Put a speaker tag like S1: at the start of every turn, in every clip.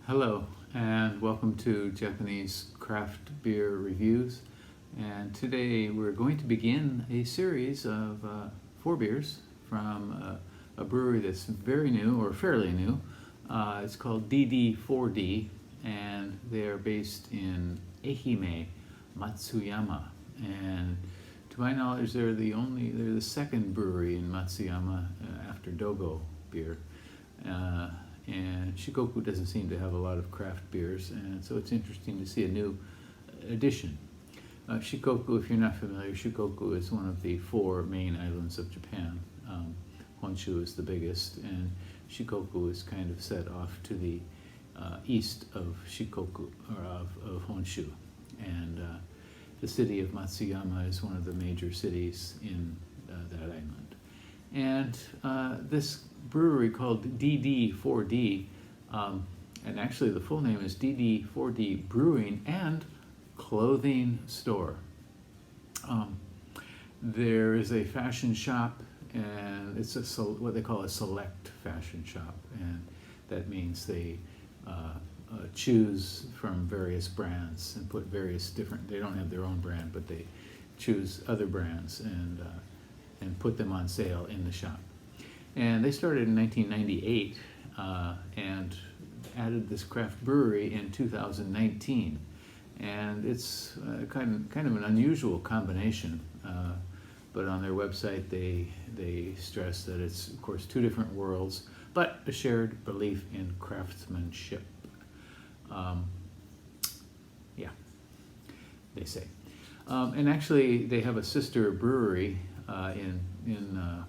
S1: Hello, and welcome to Japanese Craft Beer Reviews. And today we're going to begin a series of 4 beers from a brewery that's very new, or fairly new. It's called DD4D, and they are based in Ehime, Matsuyama. And to my knowledge, they're the second brewery in Matsuyama after Dogo beer. And Shikoku doesn't seem to have a lot of craft beers, and so it's interesting to see a new addition. Shikoku, if you're not familiar, Shikoku is one of the 4 main islands of Japan. Honshu is the biggest, and Shikoku is kind of set off to the east of Shikoku, or of Honshu. And the city of Matsuyama is one of the major cities in that island. And this brewery called DD4D, and actually the full name is DD4D Brewing and Clothing Store. There is a fashion shop, and it's what they call a select fashion shop, and that means they choose from various brands and put various different, they don't have their own brand, but they choose other brands and put them on sale in the shop. And they started in 1998 and added this craft brewery in 2019. And it's kind of an unusual combination. But on their website, they stress that it's, of course, 2 different worlds, but a shared belief in craftsmanship. Yeah, they say. And actually, they have a sister brewery in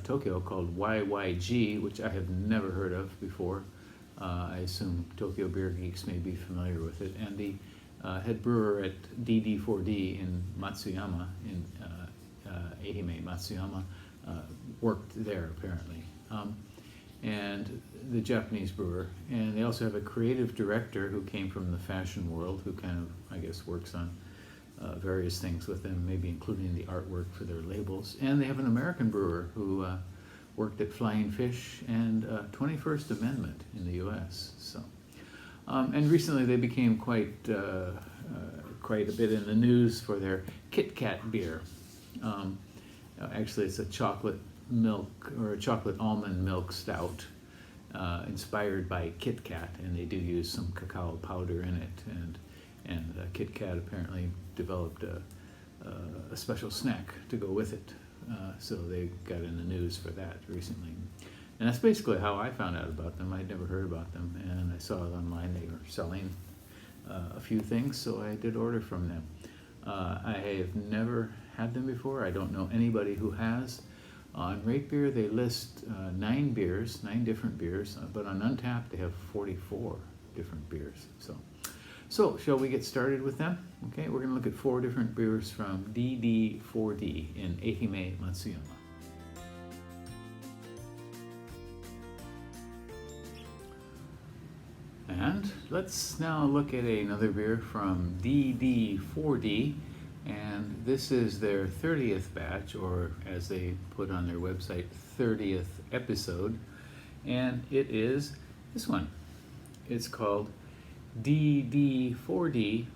S1: Tokyo called YYG, which I have never heard of before. I assume Tokyo Beer Geeks may be familiar with it. And the head brewer at DD4D in Matsuyama, in Ehime, Matsuyama, worked there apparently. And the Japanese brewer. And they also have a creative director who came from the fashion world, who kind of, I guess, works on various things with them, maybe including the artwork for their labels. And they have an American brewer who worked at Flying Fish and 21st Amendment in the U.S. So, and recently they became quite a bit in the news for their Kit Kat beer. Actually, it's a chocolate milk or a chocolate almond milk stout inspired by Kit Kat, and they do use some cacao powder in it. And Kit Kat apparently developed a special snack to go with it. So they got in the news for that recently. And that's basically how I found out about them. I'd never heard about them, and I saw it online. They were selling a few things, so I did order from them. I have never had them before. I don't know anybody who has. On Rate Beer, they list 9 different beers, but on Untappd, they have 44 different beers. So, shall we get started with them? Okay, we're going to look at 4 different beers from DD4D in Ehime, Matsuyama. And let's now look at another beer from DD4D, and this is their 30th batch, or as they put on their website, 30th episode, and it is this one. It's called DD4D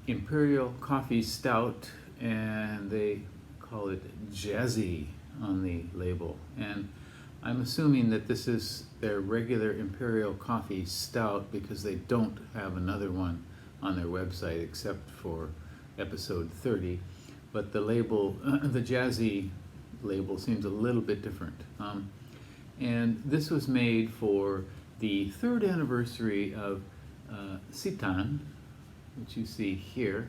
S1: Imperial Coffee Stout, and they call it Jazzy on the label. And I'm assuming that this is their regular Imperial Coffee Stout because they don't have another one on their website except for episode 30. But the label, the Jazzy label, seems a little bit different. And this was made for the 3rd anniversary of Citan, which you see here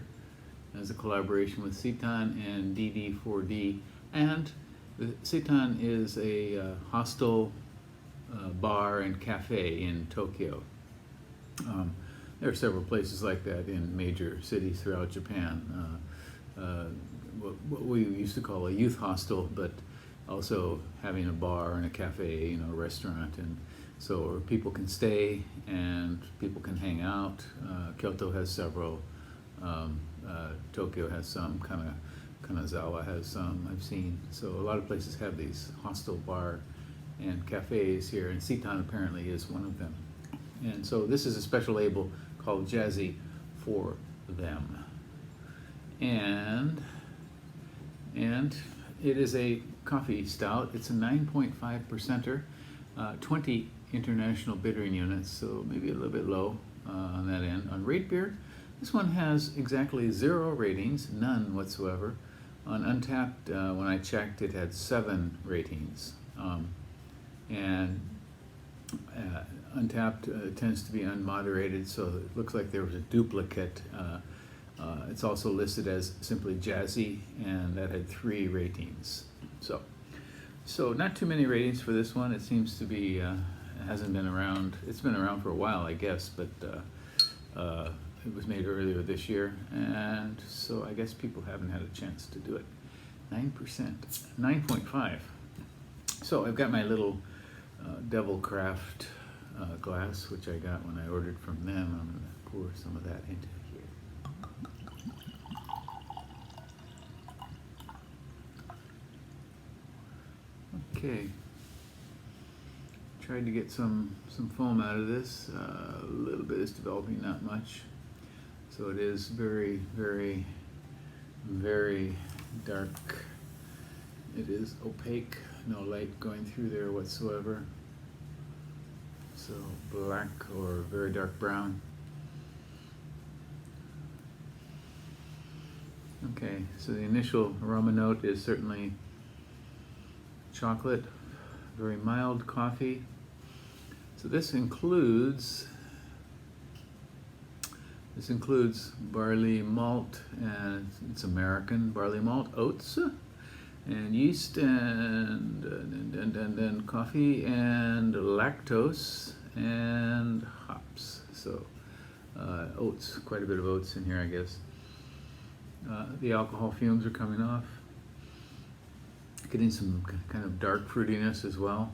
S1: as a collaboration with Citan and DD4D. And Citan is a hostel, bar, and cafe in Tokyo. There are several places like that in major cities throughout Japan. What we used to call a youth hostel, but also having a bar and a cafe, a restaurant, and so people can stay and people can hang out. Kyoto has several. Tokyo has some. Kanazawa has some, I've seen. So a lot of places have these hostel bar and cafes here, and Citan apparently is one of them. And so this is a special label called Jazzy for them. And it is a coffee stout. It's a 9.5 percenter, 20 international bittering units, so maybe a little bit low on that end. On Rate Beer, this one has exactly 0 ratings, none whatsoever. On Untapped, when I checked, it had 7 ratings. Untapped tends to be unmoderated, so it looks like there was a duplicate. It's also listed as simply Jazzy, and that had 3 ratings. So not too many ratings for this one. It seems to be, hasn't been around. It's been around for a while, I guess, but it was made earlier this year, and so I guess people haven't had a chance to do it. 9%, 9.5. So I've got my little Devil Craft glass, which I got when I ordered from them. I'm going to pour some of that into here. Okay. Tried to get some foam out of this. A little bit is developing, not much. So it is very, very, very dark. It is opaque, no light going through there whatsoever. So black or very dark brown. Okay, so the initial aroma note is certainly chocolate, very mild coffee. So this includes barley malt, and it's American barley malt, oats, and yeast, and coffee, and lactose, and hops. So oats, quite a bit of oats in here, I guess. The alcohol fumes are coming off. Getting some kind of dark fruitiness as well.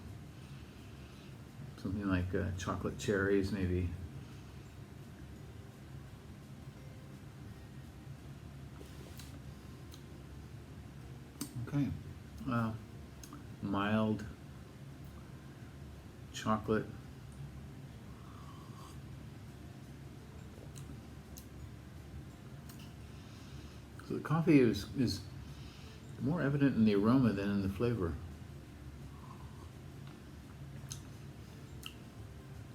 S1: Something like chocolate cherries, maybe. Okay, mild chocolate. So the coffee is more evident in the aroma than in the flavor.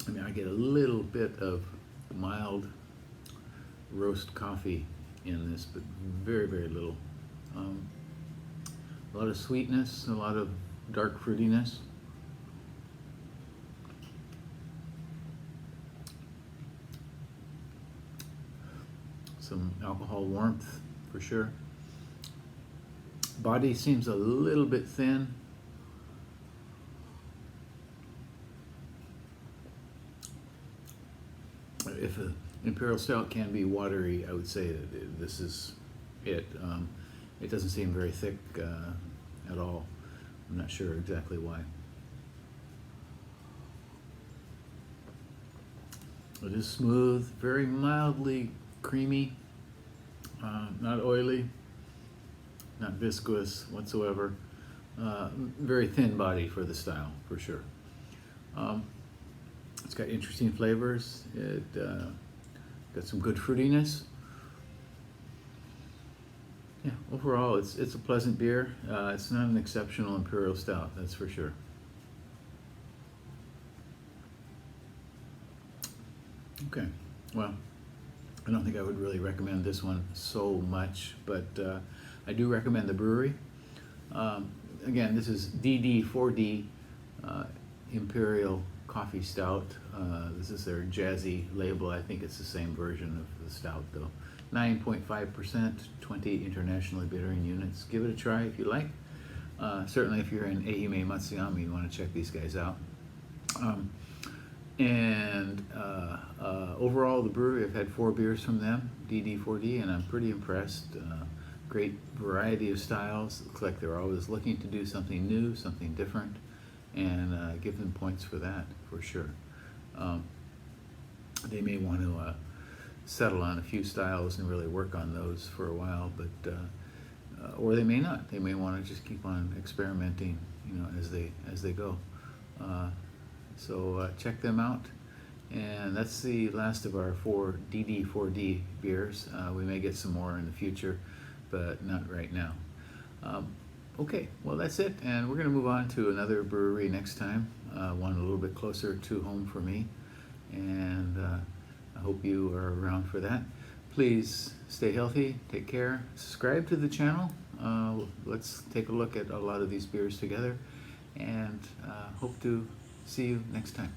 S1: I mean, I get a little bit of mild roast coffee in this, but very, very little. A lot of sweetness, a lot of dark fruitiness. Some alcohol warmth, for sure. Body seems a little bit thin. If an Imperial Stout can be watery, I would say that this is it. It doesn't seem very thick at all. I'm not sure exactly why. It is smooth, very mildly creamy, not oily, not viscous whatsoever. Very thin body for the style, for sure. It's got interesting flavors. It got some good fruitiness. Yeah, overall, it's a pleasant beer. It's not an exceptional Imperial Stout, that's for sure. Okay, well, I don't think I would really recommend this one so much, but I do recommend the Brewery. Again, this is DD4D Imperial Coffee Stout. This is their Jazzy label. I think it's the same version of the stout, though. 9.5%, 20 internationally bittering units. Give it a try if you like. Certainly if you're in Ehime Matsuyama, you want to check these guys out. Overall, the brewery, I've had 4 beers from them, DD4D, and I'm pretty impressed. Great variety of styles. Looks like they're always looking to do something new, something different, and give them points for that, for sure. They may want to settle on a few styles and really work on those for a while, but or they may not. They may want to just keep on experimenting, you know, as they go. So check them out, And that's the last of our 4 DD4D beers. We may get some more in the future, but not right now. Okay, well that's it, and we're going to move on to another brewery next time, one a little bit closer to home for me, and I hope you are around for that. Please stay healthy, take care, subscribe to the channel. Let's take a look at a lot of these beers together, and hope to see you next time.